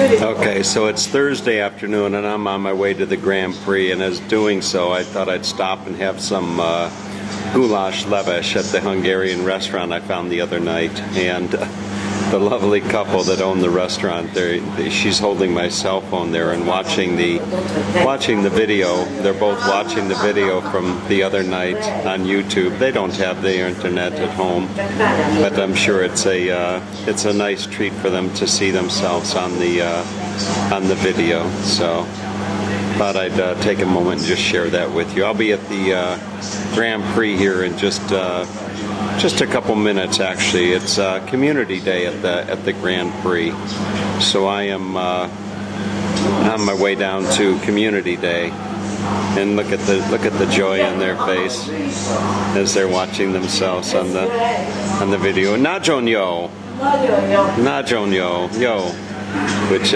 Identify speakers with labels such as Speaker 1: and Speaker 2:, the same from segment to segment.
Speaker 1: Okay, so it's Thursday afternoon and I'm on my way to the Grand Prix, and as doing so I thought I'd stop and have some goulash levesh at the Hungarian restaurant I found the other night. And the lovely couple that own the restaurant, she's holding my cell phone there and watching the video. They're both watching the video from the other night on YouTube. They don't have the internet at home, but I'm sure it's a nice treat for them to see themselves on the video. So thought I'd take a moment and just share that with you. I'll be at the Grand Prix here in just a couple minutes. Actually, it's Community Day at the Grand Prix, so I am on my way down to Community Day, and look at the joy on their face as they're watching themselves on the video. Najonyo, yo, which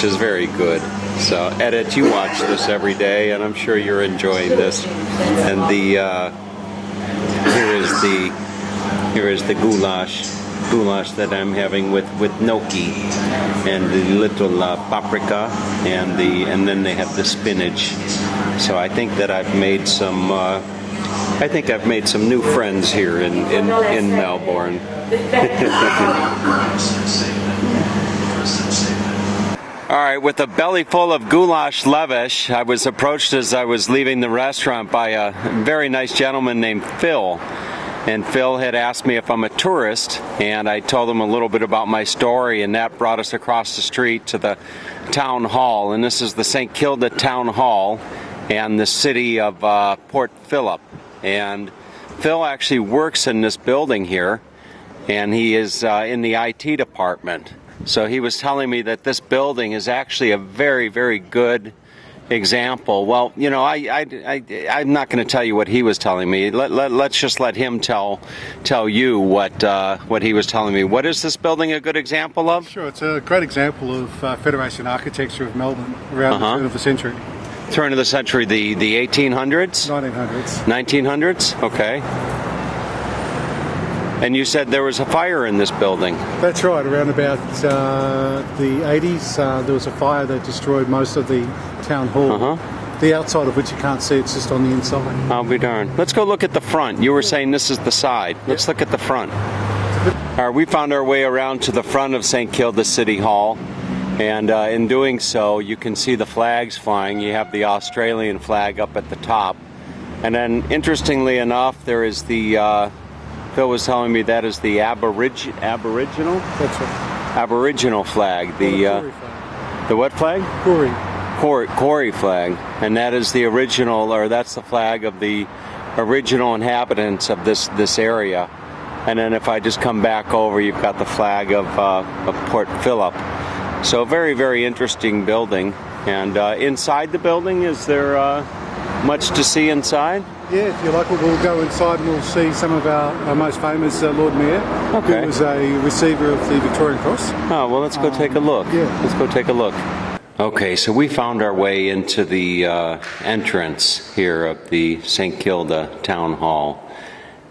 Speaker 1: is very good. So, Edit, you watch this every day, and I'm sure you're enjoying this. And here is the goulash that I'm having with gnocchi and the little paprika, and then they have the spinach. So I think that I've made some new friends here in Melbourne. All right, with a belly full of goulash levesh, I was approached as I was leaving the restaurant by a very nice gentleman named Phil. And Phil had asked me if I'm a tourist, and I told him a little bit about my story, and that brought us across the street to the town hall. And this is the St. Kilda Town Hall and the city of Port Phillip. And Phil actually works in this building here, and he is in the IT department. So he was telling me that this building is actually a very, very good example. Well, you know, I'm not going to tell you what he was telling me. Let's just let him tell you what he was telling me. What is this building a good example of?
Speaker 2: Sure, it's a great example of Federation architecture of Melbourne around the turn of the century.
Speaker 1: Turn of the century, the 1800s?
Speaker 2: 1900s.
Speaker 1: 1900s? Okay. And you said there was a fire in this building.
Speaker 2: That's right. Around about the 80s, there was a fire that destroyed most of the town hall. The outside of which you can't see, it's just on the inside.
Speaker 1: I'll be darned. Let's go look at the front. You were saying this is the side. Let's look at the front. All right, we found our way around to the front of St. Kilda City Hall. And in doing so, you can see the flags flying. You have the Australian flag up at the top. And then, interestingly enough, there is the... Phil was telling me that is the Aboriginal?
Speaker 2: That's right.
Speaker 1: Aboriginal flag. The what flag? Koori flag. And that is the original, or that's the flag of the original inhabitants of this area. And then if I just come back over, you've got the flag of Port Phillip. So very, very interesting building. And inside the building, is there much to see inside?
Speaker 2: Yeah, if you like, we'll go inside and we'll see some of our most famous Lord Mayor, who was a receiver of the Victorian Cross.
Speaker 1: Oh, well, let's go take a look.
Speaker 2: Yeah.
Speaker 1: Let's go take a look. Okay, so we found our way into the entrance here of the St. Kilda Town Hall.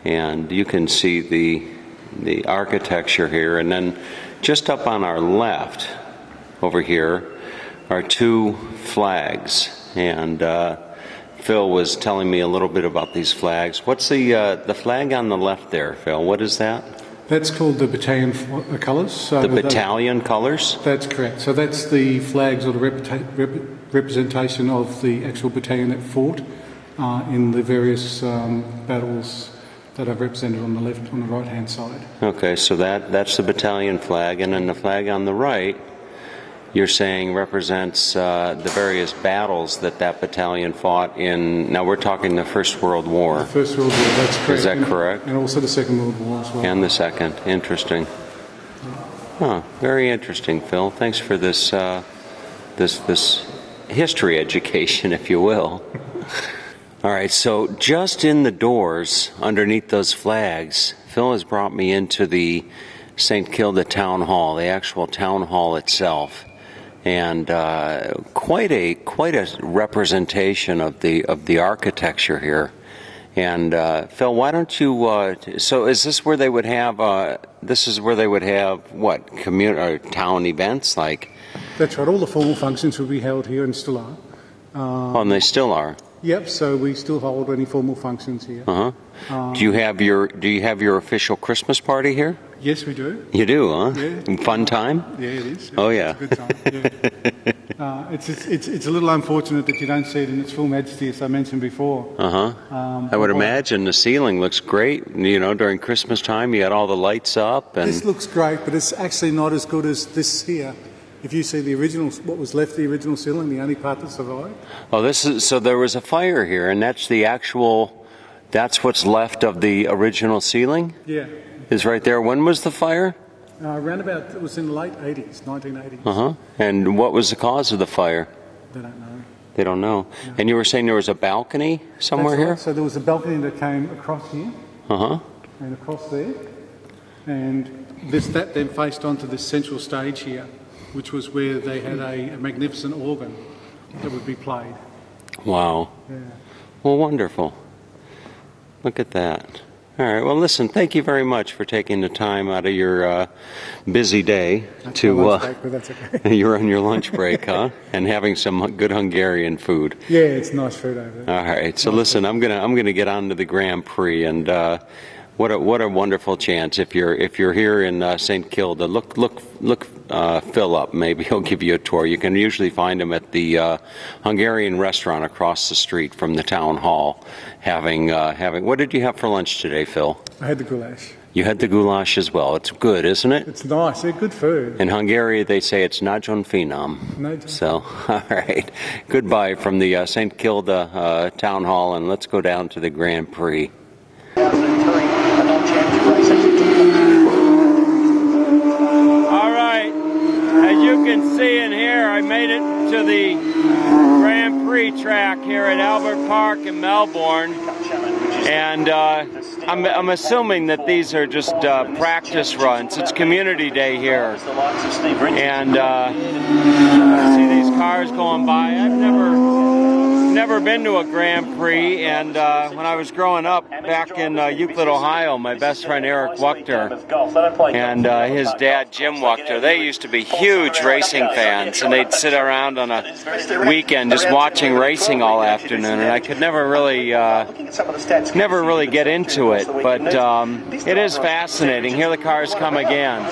Speaker 1: And you can see the architecture here. And then just up on our left, over here, are two flags. And Phil was telling me a little bit about these flags. What's the flag on the left there, Phil? What is that?
Speaker 2: That's called the battalion colours.
Speaker 1: The battalion colours?
Speaker 2: That's correct. So that's the flags or the representation of the actual battalion that fought in the various battles that are represented on the left, on the right-hand side. Okay,
Speaker 1: so that's the battalion flag, and then the flag on the right, you're saying represents the various battles that battalion fought in. Now we're talking the First World War.
Speaker 2: The First World War, that's correct.
Speaker 1: Is that correct?
Speaker 2: And also the Second World War as well.
Speaker 1: And the Second. Interesting. Huh. Very interesting, Phil. Thanks for this this history education, if you will. All right. So just in the doors, underneath those flags, Phil has brought me into the St. Kilda Town Hall, the actual town hall itself. And quite a representation of the architecture here, And Phil, why don't you? So, is this where they would have? This is where they would have what town events like?
Speaker 2: That's right. All the formal functions will be held here and still are.
Speaker 1: Oh, and they still are.
Speaker 2: Yep. So we still hold any formal functions here.
Speaker 1: Do you have your official Christmas party here?
Speaker 2: Yes, we do.
Speaker 1: You do, huh?
Speaker 2: Yeah.
Speaker 1: Fun time?
Speaker 2: Yeah, it is.
Speaker 1: Oh, yeah.
Speaker 2: It's a good time. Yeah. It's a little unfortunate that you don't see it in its full majesty, as I mentioned before.
Speaker 1: I would imagine the ceiling looks great. You know, during Christmas time, you got all the lights up. And
Speaker 2: this looks great, but it's actually not as good as this here. If you see the original, what was left, the original ceiling, the only part that survived.
Speaker 1: Oh, so there was a fire here, and that's the actual. That's what's left of the original ceiling?
Speaker 2: Yeah.
Speaker 1: Is right there. When was the fire?
Speaker 2: Around about, it was in the late 80s, 1980s.
Speaker 1: And what was the cause of the fire?
Speaker 2: They don't know.
Speaker 1: They don't know.
Speaker 2: No.
Speaker 1: And you were saying there was a balcony somewhere here?
Speaker 2: Right. So there was a balcony that came across here. And across there. And that then faced onto this central stage here, which was where they had a magnificent organ that would be played.
Speaker 1: Wow.
Speaker 2: Yeah.
Speaker 1: Well, wonderful. Look at that. All right. Well, listen, thank you very much for taking the time out of your busy day to
Speaker 2: lunch break, but that's okay.
Speaker 1: you're on your lunch break, huh? And having some good Hungarian food.
Speaker 2: Yeah, it's nice food over there.
Speaker 1: All right. So listen, I'm gonna get on to the Grand Prix, and what a wonderful chance if you're here in St. Kilda. Look Phil up. Maybe he'll give you a tour. You can usually find him at the Hungarian restaurant across the street from the town hall. Having what did you have for lunch today, Phil?
Speaker 2: I had the goulash.
Speaker 1: You had the goulash as well. It's good, isn't it?
Speaker 2: It's nice. It's good food.
Speaker 1: In Hungary, they say it's nagyon finom.
Speaker 2: Nagyon.
Speaker 1: So, all right. Goodbye from the St. Kilda Town Hall, and let's go down to the Grand Prix.
Speaker 3: All right. As you can see in here, I made it to the Grand Prix track here at Albert Park in Melbourne. And I'm assuming that these are just practice runs. It's community day here. And see these cars going by. I've never been to a Grand Prix, and when I was growing up back in Euclid, Ohio, my best friend Eric Wuchter and his dad Jim Wuchter, they used to be huge racing fans, and they'd sit around on a weekend just watching racing all afternoon, and I could never really get into it, but it is fascinating. Here the cars come again.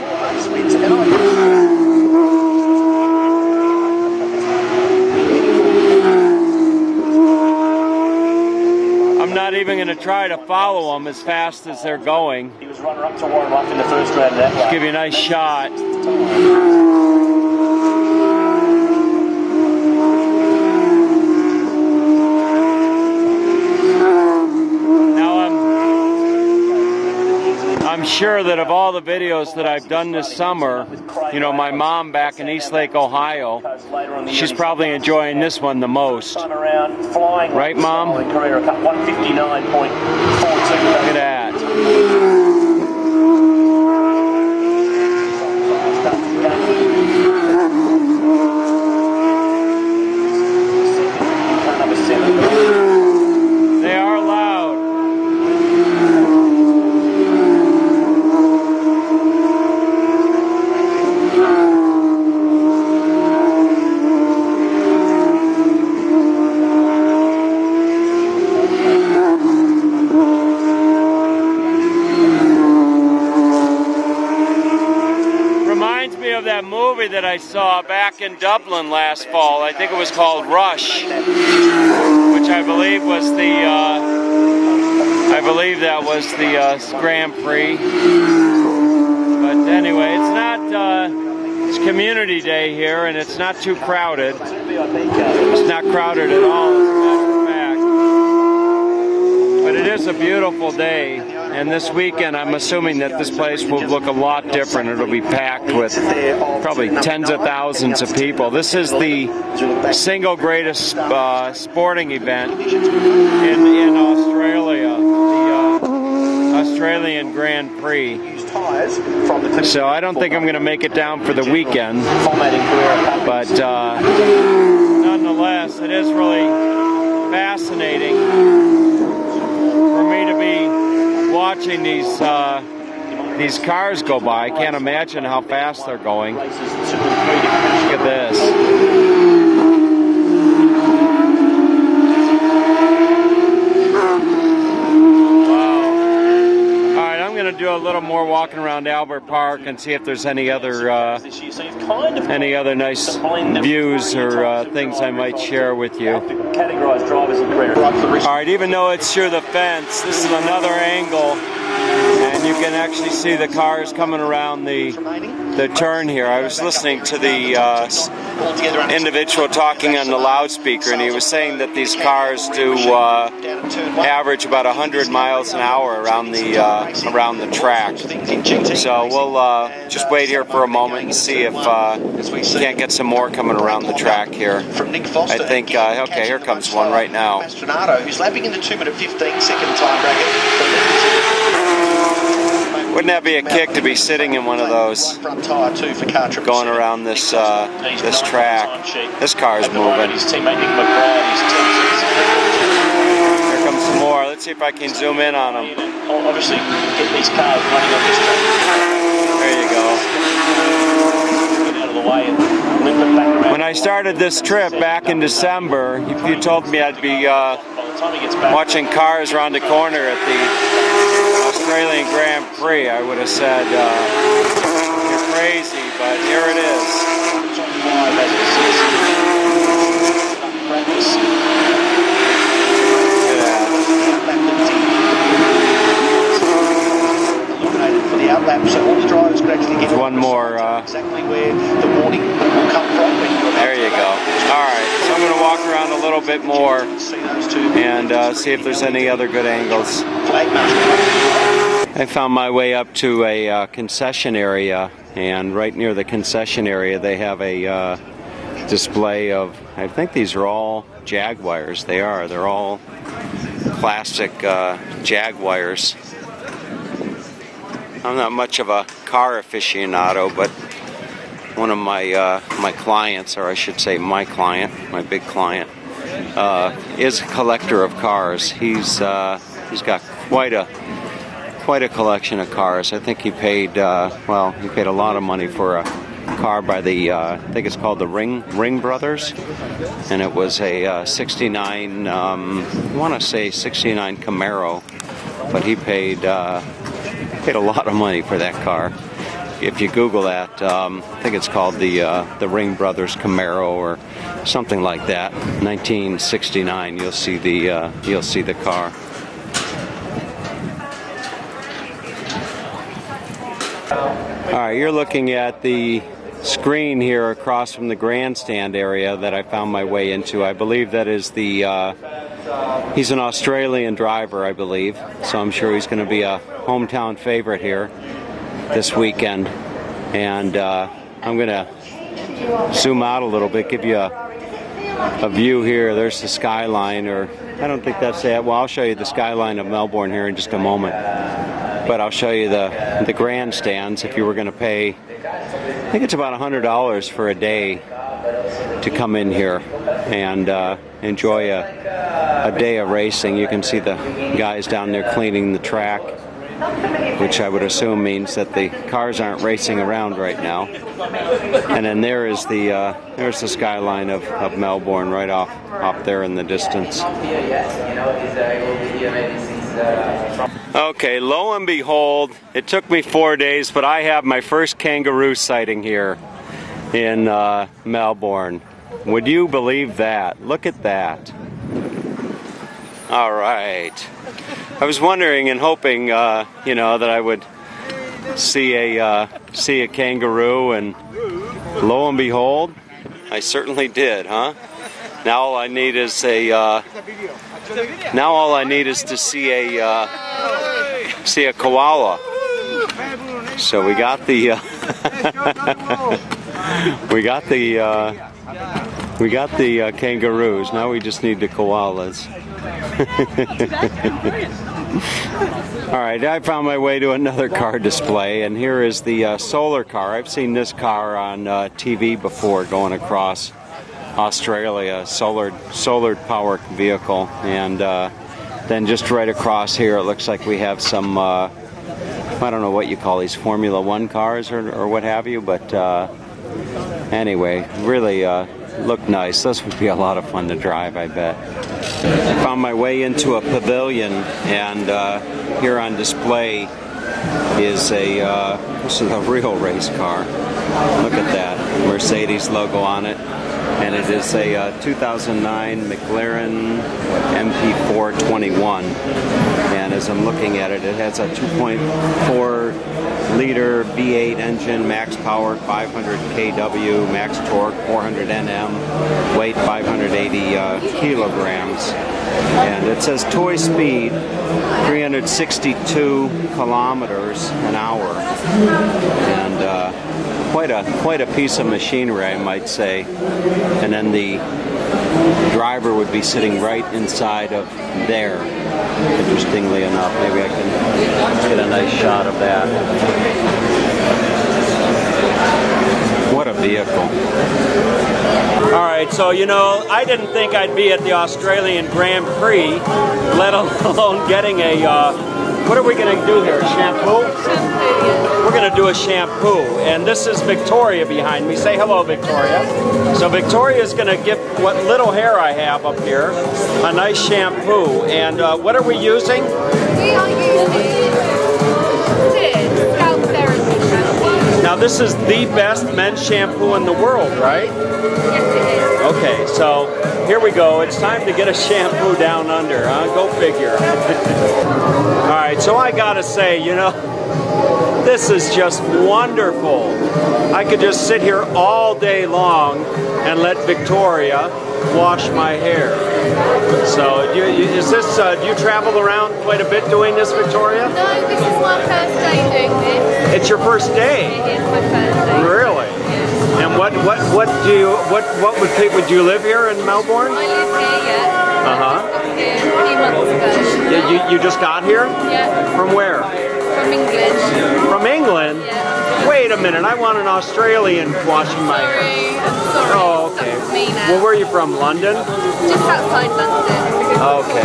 Speaker 3: I'm not even going to try to follow them as fast as they're going.
Speaker 4: He was runner-up to Warren Ruff in the first round of that.
Speaker 3: Just give you a nice shot. I'm sure that of all the videos that I've done this summer, you know, my mom back in Eastlake, Ohio, she's probably enjoying this one the most. Right, Mom? Look at that. They are loud. Of that movie that I saw back in Dublin last fall. I think it was called Rush, which I believe that was the Grand Prix. But anyway, it's community day here, and it's not too crowded. It's not crowded at all, as a matter of fact. But it is a beautiful day. And this weekend, I'm assuming that this place will look a lot different. It'll be packed with probably tens of thousands of people. This is the single greatest sporting event in Australia, the Australian Grand Prix. So I don't think I'm going to make it down for the weekend. But nonetheless, it is really fascinating. For watching these cars go by. I can't imagine how fast they're going. Look at this. I'm going to do a little more walking around Albert Park and see if there's any other nice views or things I might share with you. Alright, even though it's through the fence, this is another angle, and you can actually see the cars coming around the turn here. I was listening to the individual talking on the loudspeaker, and he was saying that these cars do average about 100 miles an hour around the track. So we'll just wait here for a moment and see if we can't get some more coming around the track here. I think, okay, here comes one right now.
Speaker 5: Who's lapping in the 2 minute 15 second time bracket.
Speaker 3: Wouldn't that be a kick to be sitting in one of those going around this this track? This car's moving. Here comes some more. Let's see if I can zoom in on them.
Speaker 4: Obviously, get these cars running on this track.
Speaker 3: There you go.
Speaker 4: Get out of the way and limp it back around.
Speaker 3: When I started this trip back in December, if you told me I'd be watching cars around the corner at the Australian Grand Prix, I would have said, you're crazy, but here it is.
Speaker 5: There's
Speaker 3: one more.
Speaker 5: Exactly where the warning will come from.
Speaker 3: There you go. Alright, so I'm going to walk around a little bit more and see if there's any other good angles. I found my way up to a concession area, and right near the concession area they have a display of, I think these are all Jaguars. They are. They're all classic Jaguars. I'm not much of a car aficionado, but one of my clients, or I should say my client, my big client, is a collector of cars. He's got quite a collection of cars. I think he paid he paid a lot of money for a car by the I think it's called the Ring Brothers, and it was a 69 I want to say 69 Camaro, but he paid a lot of money for that car. If you Google that, I think it's called the Ring Brothers Camaro or something like that. 1969. You'll see the car. All right, you're looking at the screen here across from the grandstand area that I found my way into. I believe that is he's an Australian driver, I believe, so I'm sure he's going to be a hometown favorite here this weekend. And I'm going to zoom out a little bit, give you a view here. There's the skyline, or I don't think that's it. Well, I'll show you the skyline of Melbourne here in just a moment. But I'll show you the grandstands. If you were going to pay, I think it's about $100 for a day to come in here and enjoy a day of racing. You can see the guys down there cleaning the track, which I would assume means that the cars aren't racing around right now. And then there's the skyline of Melbourne right off there in the distance. Okay, lo and behold, it took me 4 days, but I have my first kangaroo sighting here in Melbourne. Would you believe that? Look at that. All right. I was wondering and hoping, that I would see a kangaroo, and lo and behold, I certainly did, huh? Now all I need is to see a koala. So we got the kangaroos. Now we just need the koalas. Alright, I found my way to another car display, and here is the solar car. I've seen this car on TV before going across Australia, solar powered vehicle, and
Speaker 1: then just right across here, it looks like we have some, I don't know what you call these, Formula One cars or what have you, but anyway, really look nice. This would be a lot of fun to drive, I bet. I found my way into a pavilion, and here on display is this is a real race car. Look at that Mercedes logo on it, and it is a 2009 McLaren MP421. And as I'm looking at it, it has a 2.4 liter V8 engine, max power 500 kW, max torque 400 Nm, weight 580 kilograms. And it says toy speed 362 kilometers an hour. And quite a piece of machinery, I might say. And then the driver would be sitting right inside of there. Interestingly enough, maybe I can get a nice shot of that. What a vehicle.
Speaker 3: Alright, so you know, I didn't think I'd be at the Australian Grand Prix, let alone getting a, what are we going to do here, a shampoo? We're going to do a shampoo, and this is Victoria behind me. Say hello, Victoria. So Victoria is going to give what little hair I have up here a nice shampoo, and what are we using?
Speaker 6: We are using scalp therapy shampoo.
Speaker 3: Now this is the best men's shampoo in the world, right?
Speaker 6: Yes, it is.
Speaker 3: Okay, so here we go. It's time to get a shampoo down under, huh? Go figure. Alright, so I gotta say, you know, this is just wonderful. I could just sit here all day long and let Victoria wash my hair. So, is this, do you travel around quite a bit doing this, Victoria?
Speaker 6: No, this is my first day doing this.
Speaker 3: It's your first day?
Speaker 6: It is my first day.
Speaker 3: Really?
Speaker 6: Yes.
Speaker 3: And what would you live here in Melbourne?
Speaker 6: I live here, yeah.
Speaker 3: Uh-huh.
Speaker 6: I just got here a few months ago.
Speaker 3: Yeah, you just got here?
Speaker 6: Yeah.
Speaker 3: From where?
Speaker 6: From England.
Speaker 3: From England?
Speaker 6: Yeah.
Speaker 3: Wait a minute, I want an Australian washing my hair.
Speaker 6: Sorry.
Speaker 3: Oh, okay.
Speaker 6: That's me now.
Speaker 3: Well, where are you from? London?
Speaker 6: Just outside London.
Speaker 3: Okay.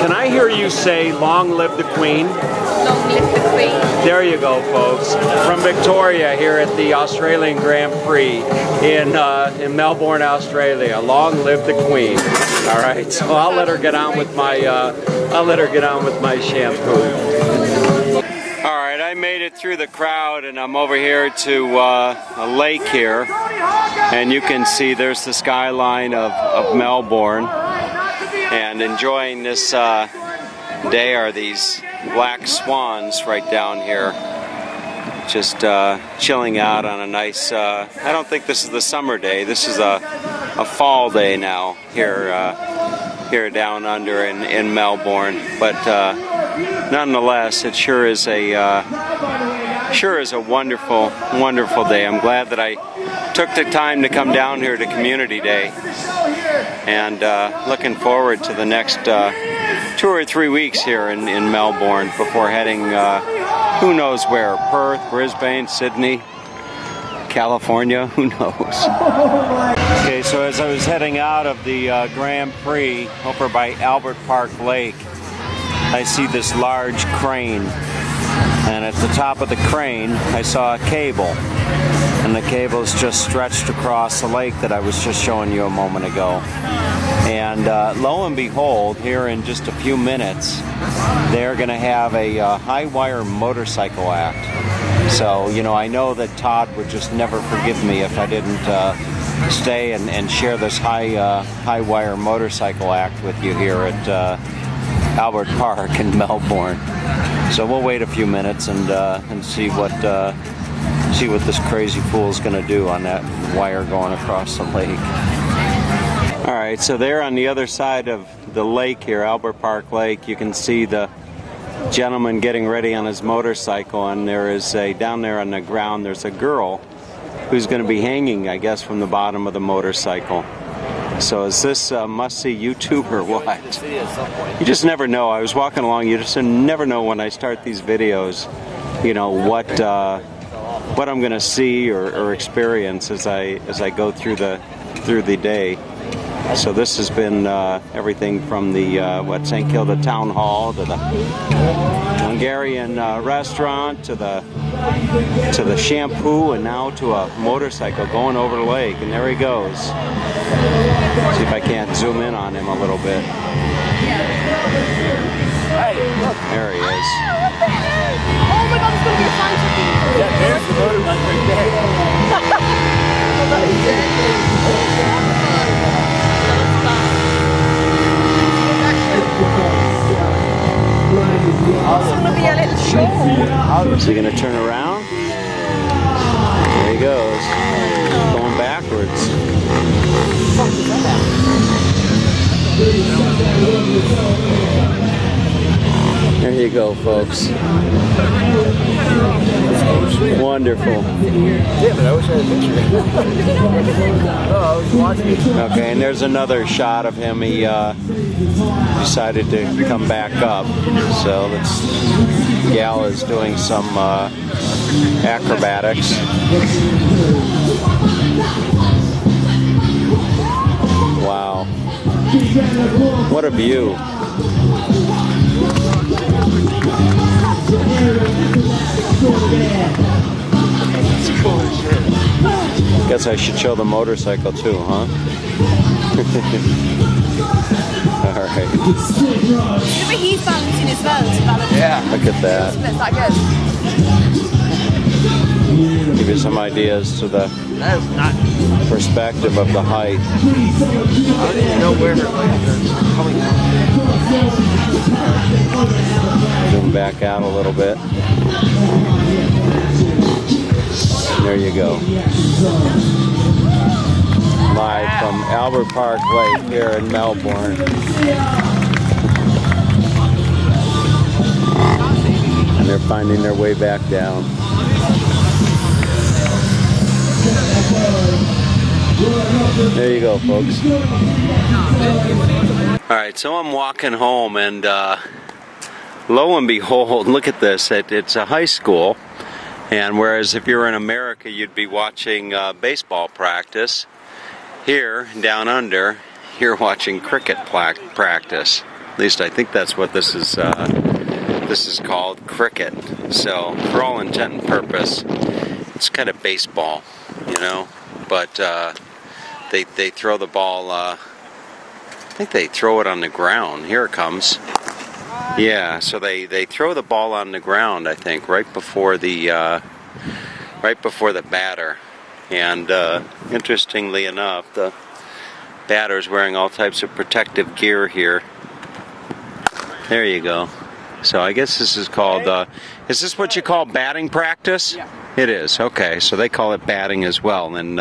Speaker 3: Can I hear you say, "Long live the Queen"?
Speaker 6: Long live the Queen.
Speaker 3: There you go, folks. From Victoria here at the Australian Grand Prix in Melbourne, Australia. Long live the Queen. All right, so I'll let her get on with my shampoo. All right, I made it through the crowd, and I'm over here to a lake here, and you can see there's the skyline of Melbourne, and enjoying this day are these black swans right down here, just chilling out on a nice, I don't think this is the summer day, this is a fall day now here down under in Melbourne, but nonetheless it sure is a wonderful day. I'm glad that I took the time to come down here to Community Day, and looking forward to the next 2 or 3 weeks here in Melbourne before heading who knows where, Perth, Brisbane, Sydney, California, who knows. Okay, so as I was heading out of the Grand Prix over by Albert Park Lake, I see this large crane, and at the top of the crane I saw a cable, and the cable is just stretched across the lake that I was just showing you a moment ago. And lo and behold, here in just a few minutes, they're going to have a high wire motorcycle act. So, you know, I know that Todd would just never forgive me if I didn't stay and share this high wire motorcycle act with you here at Albert Park in Melbourne. So we'll wait a few minutes and see what this crazy fool is going to do on that wire going across the lake. All right, so there on the other side of the lake here, Albert Park Lake, you can see the gentleman getting ready on his motorcycle, and there is down there on the ground, there's a girl who's going to be hanging, I guess, from the bottom of the motorcycle. So is this a must-see YouTube or what? You just never know. I was walking along, you just never know when I start these videos, you know, what I'm going to see or experience as I go through the day.
Speaker 1: So this has been everything from the St. Kilda Town Hall to the Hungarian restaurant to the shampoo, and now to a motorcycle going over the lake. And there he goes. See if I can't zoom in on him a little bit. There he is.
Speaker 6: Oh my god, it's going to be a fun trip.
Speaker 4: Yeah, there's the motorbike right there.
Speaker 6: It's going to be a little show.
Speaker 1: Is he going to turn around? There he goes. Going backwards. There you go, folks. Wonderful.
Speaker 4: Yeah, but I wish I had a picture. Oh, I was watching it.
Speaker 1: Okay, and there's another shot of him. He decided to come back up. So this gal is doing some acrobatics. Wow. What a view. Guess I should show the motorcycle too, huh? Alright.
Speaker 6: But he's balancing as well to balance.
Speaker 4: Yeah.
Speaker 1: Look at that.
Speaker 6: That's that good.
Speaker 1: Give you some ideas to the
Speaker 4: That is not.
Speaker 1: perspective of the height.
Speaker 4: I don't even know where her legs are coming from.
Speaker 1: Zoom back out a little bit. There you go. Live from Albert Park Lake here in Melbourne. And they're finding their way back down. There you go, folks. Alright, so I'm walking home, and lo and behold, look at this. It's a high school. And whereas if you're in America, you'd be watching baseball practice, here, down under, you're watching cricket practice. At least I think that's what this is called, cricket. So, for all intent and purpose, it's kind of baseball, you know? But they throw the ball, I think they throw it on the ground. Here it comes. Yeah, so they throw the ball on the ground, I think, right before the batter. And interestingly enough, the batter's wearing all types of protective gear here. There you go. So I guess this is called, is this what you call batting practice?
Speaker 4: Yeah.
Speaker 1: It is, okay. So they call it batting as well in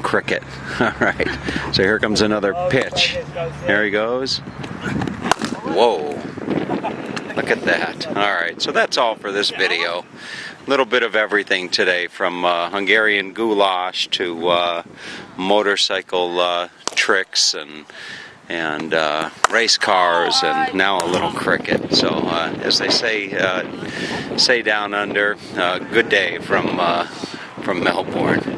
Speaker 1: cricket. All right. So here comes another pitch. There he goes. Whoa. Look at that. Alright, so that's all for this video. A little bit of everything today, from Hungarian goulash to motorcycle tricks and race cars, and now a little cricket. So as they say down under, good day from Melbourne.